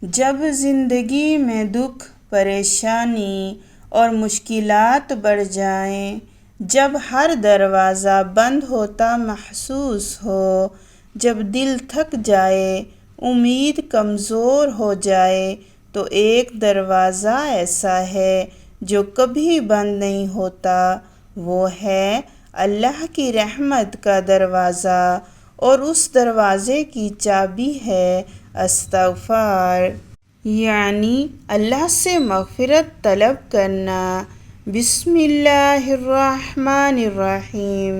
جب زندگی میں دکھ، پریشانی اور مشکلات بڑھ جائیں، جب ہر دروازہ بند ہوتا محسوس ہو، جب دل تھک جائے، امید کمزور ہو جائے، تو ایک دروازہ ایسا ہے جو کبھی بند نہیں ہوتا، وہ ہے اللہ کی رحمت کا دروازہ، اور اس دروازے کی چابی ہے استغفار، یعنی اللہ سے مغفرت طلب کرنا۔ بسم اللہ الرحمن الرحیم۔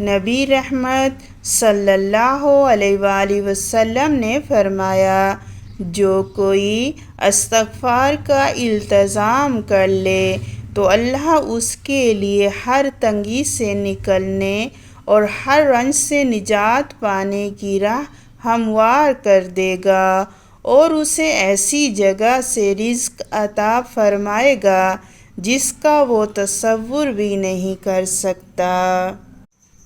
نبی رحمت صلی اللہ علیہ وآلہ وسلم نے فرمایا، جو کوئی استغفار کا التزام کر لے تو اللہ اس کے لیے ہر تنگی سے نکلنے اور ہر رنج سے نجات پانے کی راہ ہموار کر دے گا، اور اسے ایسی جگہ سے رزق عطا فرمائے گا جس کا وہ تصور بھی نہیں کر سکتا۔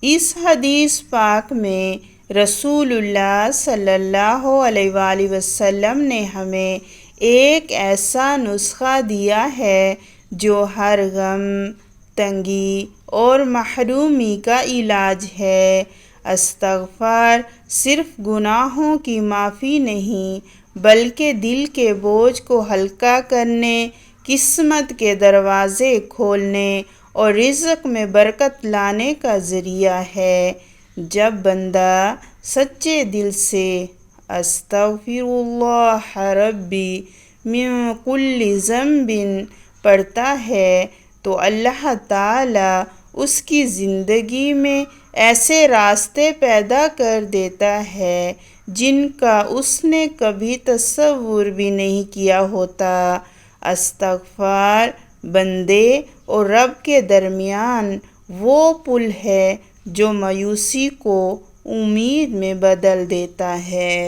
اس حدیث پاک میں رسول اللہ صلی اللہ علیہ وآلہ وسلم نے ہمیں ایک ایسا نسخہ دیا ہے جو ہر غم، تنگی اور محرومی کا علاج ہے۔ استغفار صرف گناہوں کی معافی نہیں بلکہ دل کے بوجھ کو ہلکا کرنے، قسمت کے دروازے کھولنے اور رزق میں برکت لانے کا ذریعہ ہے۔ جب بندہ سچے دل سے استغفر اللہ ربی من کل ذنب پڑھتا ہے تو اللہ تعالیٰ اس کی زندگی میں ایسے راستے پیدا کر دیتا ہے جن کا اس نے کبھی تصور بھی نہیں کیا ہوتا۔ استغفار بندے اور رب کے درمیان وہ پل ہے جو مایوسی کو امید میں بدل دیتا ہے۔